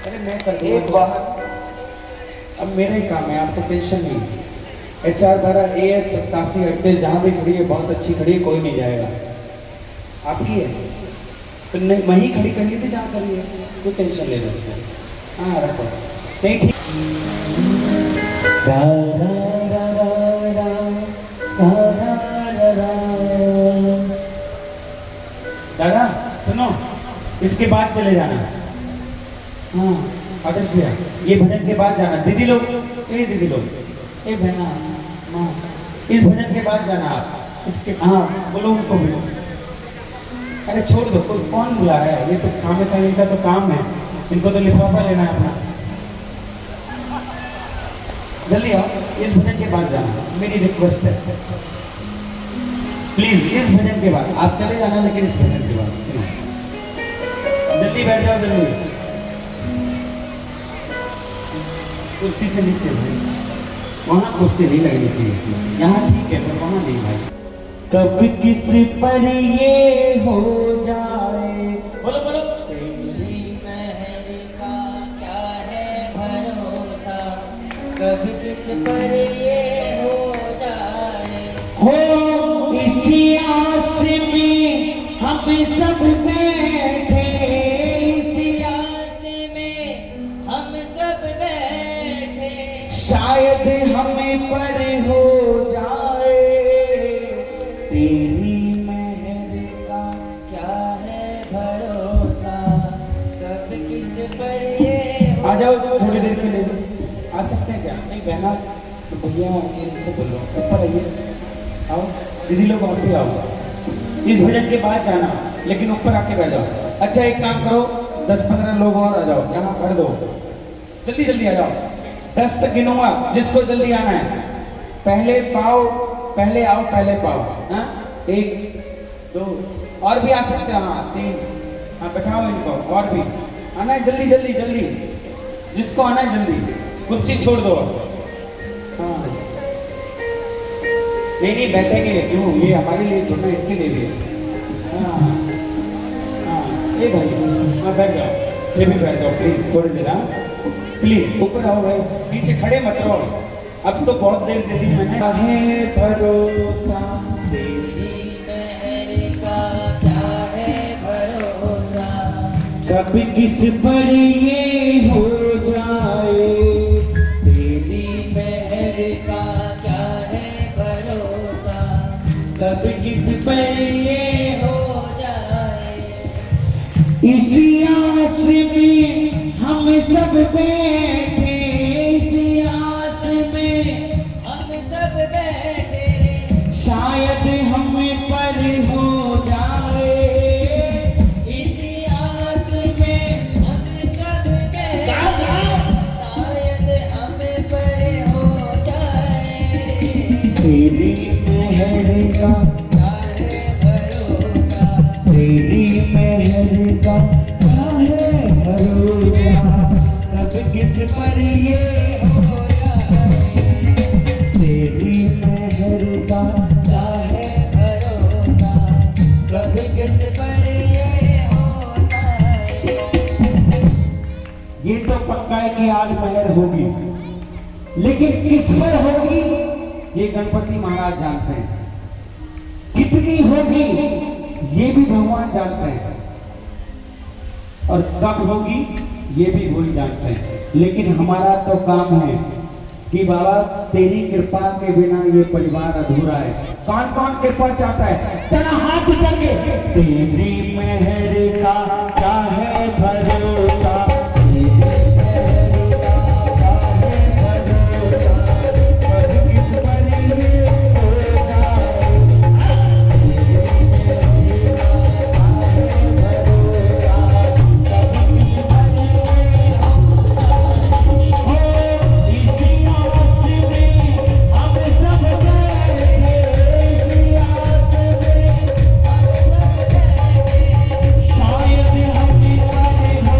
अरे मैं कर एक बार अब मेरे काम है, आपको टेंशन नहीं। HR 12AH8738 जहाँ भी खड़ी है बहुत अच्छी खड़ी है, कोई नहीं जाएगा। आप ही है तो नहीं, वहीं खड़ी कर ली थी जहाँ करी है, कोई टेंशन ले लो। हाँ रखो नहीं ठीक। दादा सुनो, इसके बाद चले जाना। हाँ आदर्श भैया, ये भजन के बाद जाना। दीदी लोग, ए दीदी लोग, ए बहना माँ, इस भजन के बाद जाना आप। इसके हाँ बोलो उनको भी। अरे छोड़ दो, कोई कौन बुला रहा है, ये तो काम है, इनका तो काम है, इनको तो लिफाफा लेना है अपना। जल्दी आओ, इस भजन के बाद जाना, मेरी रिक्वेस्ट है प्लीज। इस भजन के बाद आप चले जाना, लेकिन इस भजन के बाद जल्दी बैठ जाओ, जल्दी कुर्सी से नीचे भाई, वहाँ कुर्सी नहीं लगनी चाहिए, यहाँ ठीक है पर वहाँ नहीं भाई। कब किस पर ये हो जाए, बोलो बोलो। तेरी मेहर का क्या है भरोसा, कब किस पर ये हो जाए। हो इसी आस में हम सब बैठे, इसी आस में हम सब बैठे, शायद हमें पर हो जाए तेरी मेहर का। क्या है भरोसा, कब किस पर ये हो आ जाओ थोड़ी देर के लिए, आ सकते हैं क्या? नहीं बहना तो भैया इनसे बोल रहा हूँ, ऊपर आइए, आओ दीदी लोग, आप भी आओ। इस भजन के बाद जाना, लेकिन ऊपर आके बैठ जाओ। अच्छा एक काम करो, 10-15 लोग और आ जाओ, यहाँ कर दो, जल्दी जल्दी आ जाओ। 10 तक गिनूंगा, जिसको जल्दी आना है पहले पाओ, पहले आओ पहले पाओ। हाँ 1 2 और भी आ सकते हैं, हाँ 3, हाँ बैठाओ इनको, और भी आना है, जल्दी जल्दी जल्दी, जिसको आना है जल्दी, कुर्सी छोड़ दो। हाँ नहीं बैठेंगे क्यों, ये हमारे लिए छोटा, इनके लिए भी। हाँ हाँ ये भाई, हाँ बैठ जाओ, ये भी बैठ जाओ प्लीज, थोड़ी देर। हाँ प्लीज ऊपर आओ भाई, नीचे खड़े मत रहो, अब तो बहुत देर दे दी मैंने। है भरोसा तेरी मेहर का क्या है भरोसा, कब किस पर ये हो जाए तेरी मेहर का क्या है भरोसा, कब किस पर ये हो जाए। इसी आस में हम सब बैठे, इसी आस में हम सब बैठे, शायद हमें पर हो जाए। इसी आस में हम सब बैठे, शायद हम पर हो जाए। तेरी मेहर का क्या है भरोसा, तेरी मेहर का क्या है भरोसा, कब किस पर ये हो जाए। तेरी मेहर का। क्या है भरोसा, कब किस पर ये हो जाए। ये तो पक्का है कि आज मेहर होगी, लेकिन किस पर होगी ये गणपति महाराज जानते हैं, कितनी होगी ये भी भगवान जानते हैं, और कब होगी ये भी वही जानते हैं। लेकिन हमारा तो काम है कि बाबा तेरी कृपा के बिना ये परिवार अधूरा है। कौन कौन कृपा चाहता है, तेरा हाथ करके। तेरी मेहर का क्या है भरोसा, तेरी मेहर का क्या है भरोसा, कब किस पर ये हो जाए। शायद हमें पर हो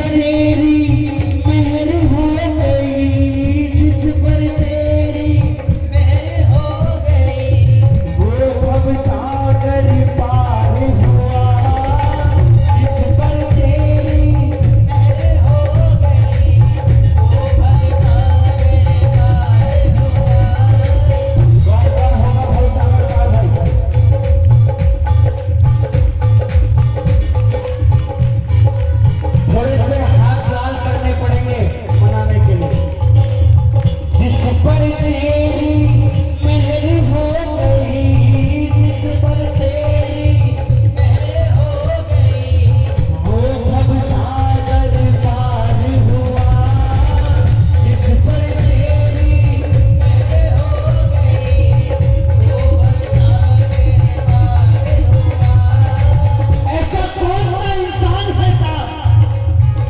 तेरी मेहर हो गई, जिस पर तेरी मेहर हो गई, वो अब सागर पार हुआ, जिस पर तेरी मेहर हो गई, वो भवसागर पार हुआ। कौन कौन होगा भवसागर पार भाई? थोड़े से हाथ लाल करने पड़ेंगे मनाने के लिए। जिस पर तेरी मेहर हो गई, जिस पर तेरी मेहर हो गई, वो भवसागर पार हुआ, जिस पर तेरी मेहर हो गई, वो भवसागर पार हुआ। ऐसा कौन सा इंसान है साहब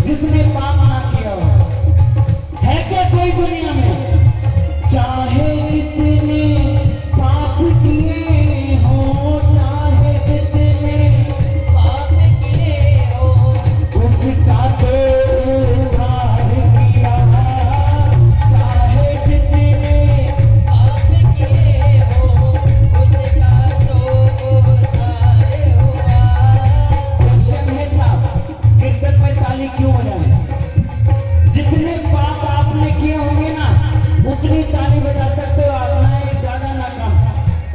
जिसने पाप ना किया हो? है क्या कोई दुनिया में? चाहे कितने पाप किए हो, चाहे कितने पाप किए हो, उसका तो उद्धार किया, चाहे कितने पाप किए हो, उसका तो उद्धार हुआ। क्वेश्चन है साहब, कीर्तन में ताली क्यों बजाएं? जितने पाप आपने किए होंगे ना, उतनी ताली बजा सकते हो आप, ना एक ज्यादा ना कम।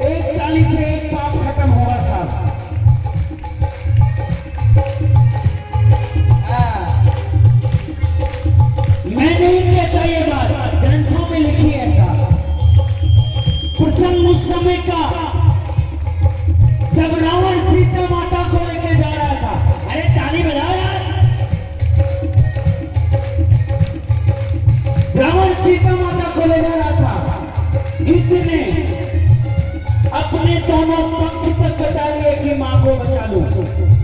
एक ताली से एक पाप खत्म होगा साहब। हाँ। मैं नहीं कहता ये बात, ग्रंथों में लिखी है साहब। प्रसंग उस समय का जब रावण सीता माता को लेके जा रहा था। अरे ताली बजाओ यार। रावण सीता माता को ले जा रहा था, इतने अपने दोनों पंख तक बचा लिए कि मां को बचा लूं,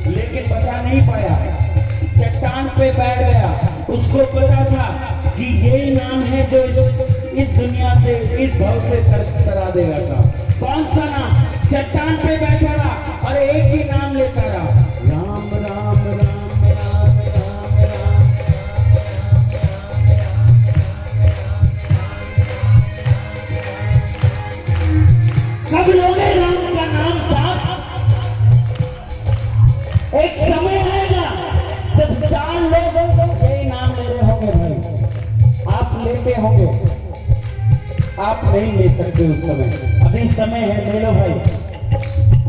लेकिन बचा नहीं पाया। चट्टान पे बैठ गया। उसको पता था कि यही नाम है जो इस दुनिया से, इस भव से तरा देगा था। कौन सा नाम? चट्टान पे बैठा रहा और एक ही नाम लेता रहा, राम राम राम राम राम राम। कब लोगे राम का नाम साहब? एक समय आएगा जब 4 लोग यही नाम ले रहे होंगे भाई। आप लेते होंगे, आप नहीं ले सकते उस समय। अभी समय है, ले लो भाई।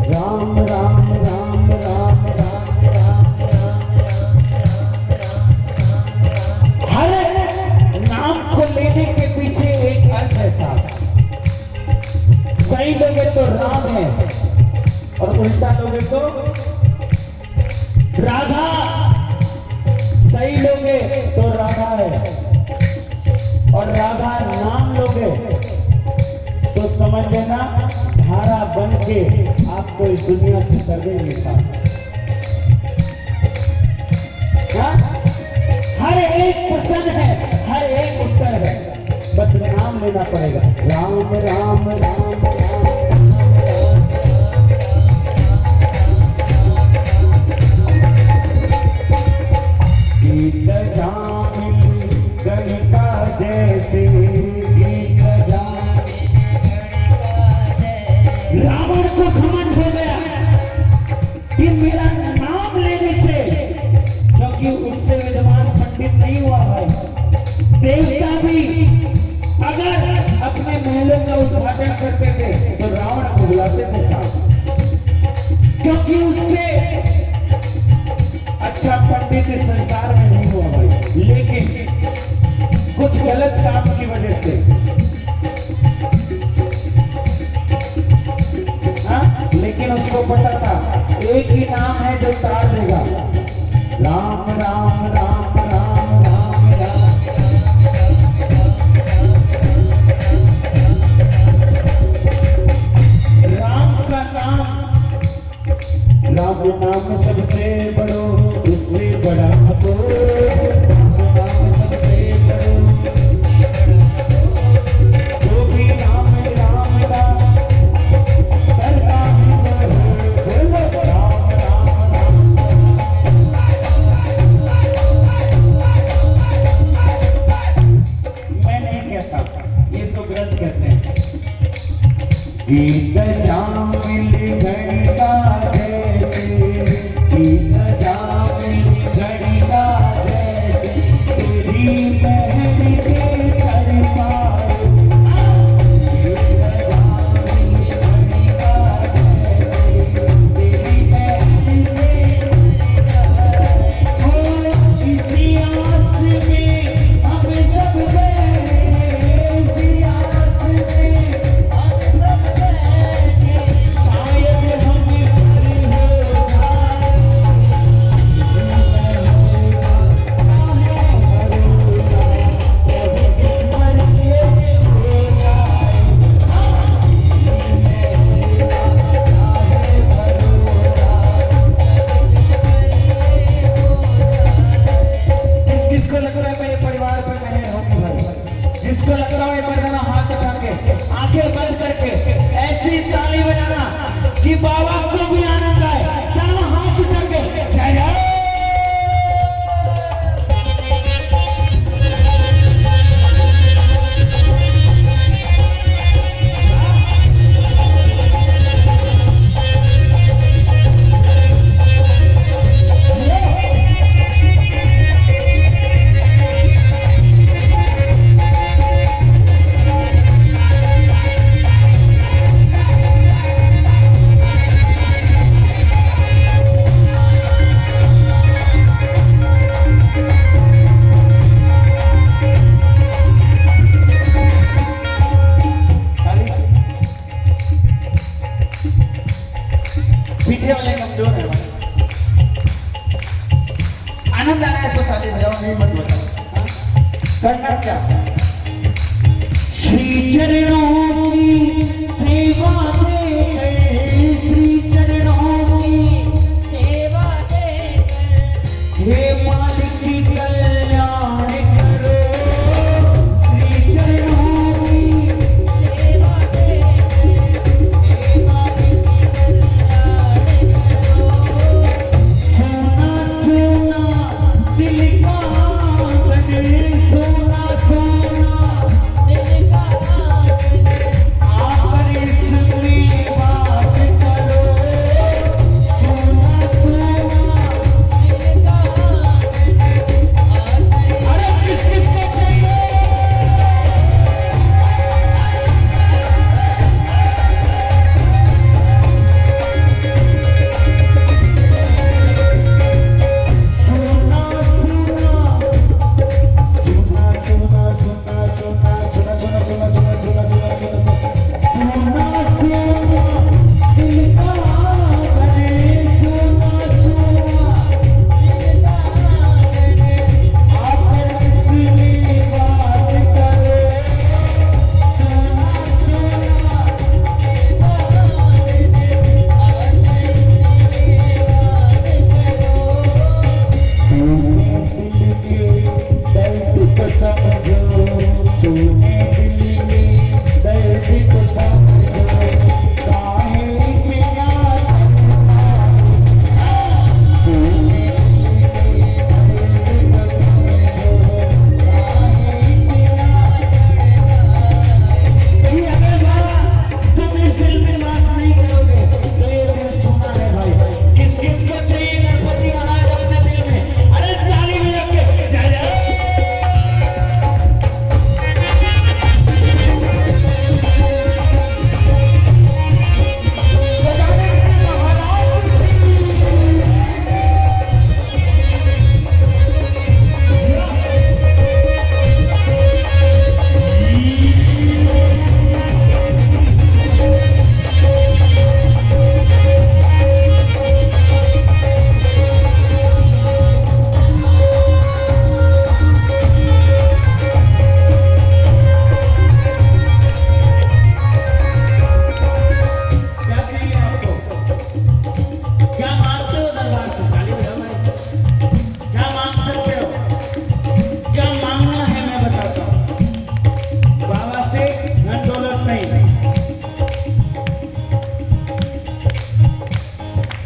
राम राम राम राम राम राम राम राम। हर नाम को लेने के पीछे एक अर्थ है साहब। सही लोगे तो राम है और उल्टा लोगे तो राधा। सही लोगे तो राधा है और राधा नाम लोगे तो समझ लेना धारा बन के आपको इस दुनिया से कर देंगे साथ। हाँ? हर एक प्रश्न है, हर एक उत्तर है, बस नाम लेना पड़ेगा। राम राम राम राम गीत जामिन गणिका जैसे, गीत जामिन गणिका जैसे। रावण को घमंड हो गया कि मेरा नाम लेने से, क्योंकि उससे विद्वान पंडित नहीं हुआ भाई। देवता भी अगर अपने महलों का उद्घाटन करते थे तो रावण को बुलाते थे साहब, क्योंकि उससे अच्छा पंडित इस संसार में नहीं हुआ भाई। लेकिन कुछ गलत काम की वजह से, हाँ, लेकिन उसको पता था एक ही नाम है जो तार देगा, राम राम राम राम राम राम। राम का नाम, राम नाम सबसे बड़ो, उससे बड़ा तो राम सबसे बड़ो, जो भी नाम राम का करता है बोलो राम राम राम। गीत जामिल घड़िका जैसे, गीत जामिल घड़िका जैसे, तेरी मेहंदी से कर पाए। गीत जामिल घड़िका जैसे, तेरी मेहंदी से कर पाए। हो इसी आस में हम सब गए, इसी आस में शायद हम पर हो जाए, जिसको लग रहा है मेरे परिवार पर मैंने होगी भरी, जिसको लग रहा है बजाना हाथ उठा के आंखें बंद करके ऐसी ताली बजाना कि बाबा को भी आनंद आए। चलो हाथ उठा के जय जय। पीछे वाले कमजोर है, आनंद आ रहा है तो ताली बजाओ, नहीं मत बजाओ। हाँ? करना क्या? श्री चरणों की सेवा दे, श्री चरणों की सेवा देकर हे मालिक की कल्याण करो। श्री चरणों की सेवा देकर हे मालिक की कल्याण करो। सोना सोना दिल का आंगन, सोना सोना दिल का आंगन आकर इसमें वास करो। सोना सोना दिल का आंगन आकर अरे किस किस को चाहिए? सोना सोना सोना सोना सोना सोना सोना सोना सोना सोना सोना सोना सोना दिल का आंगन, सोना सोना आकर इसमें वास करो। सोना सोना सुने दिल के दर्द को समझो, सुने दिल के दर्द को समझो, काहे के याद सुने दिल के दर्द को समझो, काहे के याद। अगर बाबा तुम इस दिल में वास नहीं करोगे तो ये दिल सुना है भाई। किस किस को चाहिए गणपति महाराज अपने दिल में? अरे ताली बजा के जय जय। बजाने में महाराज क्या चाहिए आपको? क्या मांगते हो दरबार से? ताली बजाओ भाई। क्या मांग सकते हो? क्या मांगना है मैं बताता हूँ। बाबा से धन दौलत नहीं,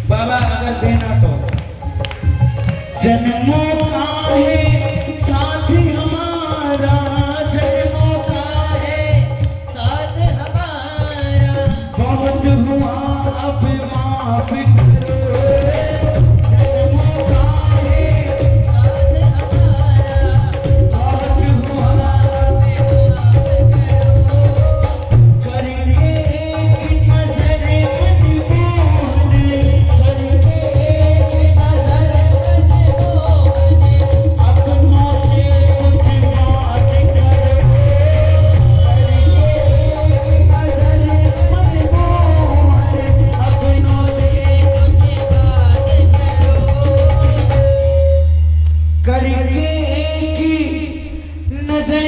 बाबा अगर देना तो जन्मों का है साथ हमारा, जन्मों का है साथ हमारा माफ करो जन्मों का है साथ हमारा आज हुआ करके एक नजर मनमोहन करके एक नजर अपनों से कुछ बात करो करके एक नजर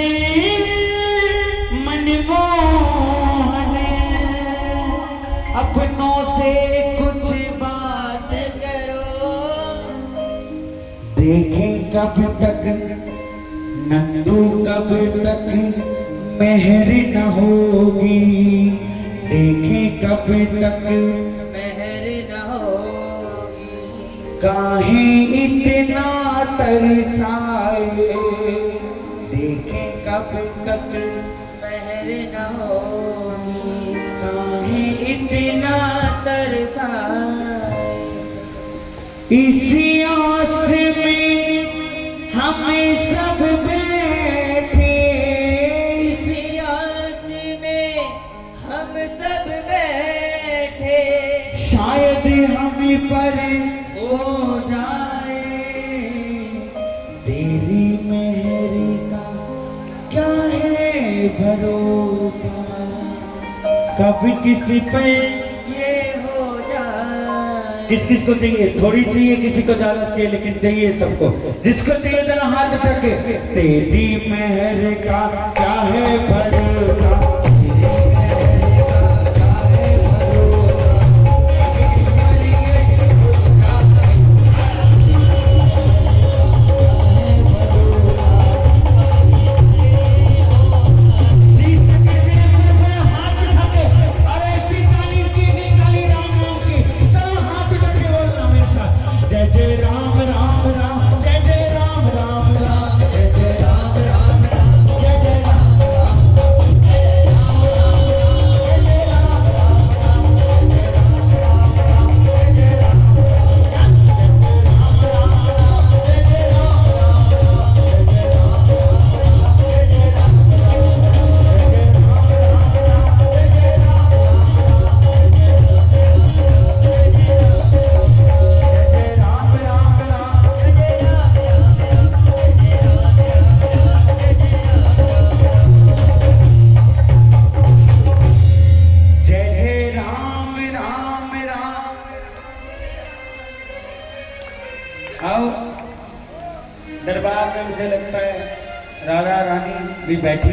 मनमोहन अपनों से करके एक नजर मनमोहन अपनों से कुछ बात करो देखें कब तक नंदू कब तक मेहर न होगी देखें कब तक मेहर न होगी काहे इतना तरसाए देखें कब तक मेहर न होगी काहे इतना तरसाए इसी आस में हम सब बैठे इसी आस में हम सब बैठे शायद हम पर हो जाए तेरी मेहरी का क्या है भरोसा कभी किसी पर ये हो जाए किस किस को चाहिए थोड़ी चाहिए किसी को ज्यादा चाहिए लेकिन चाहिए सबको जिसको चाहिए जरा हाथ उठाके तेरी मेहर का क्या है भरोसा आओ दरबार में मुझे लगता है राधा रानी भी बैठी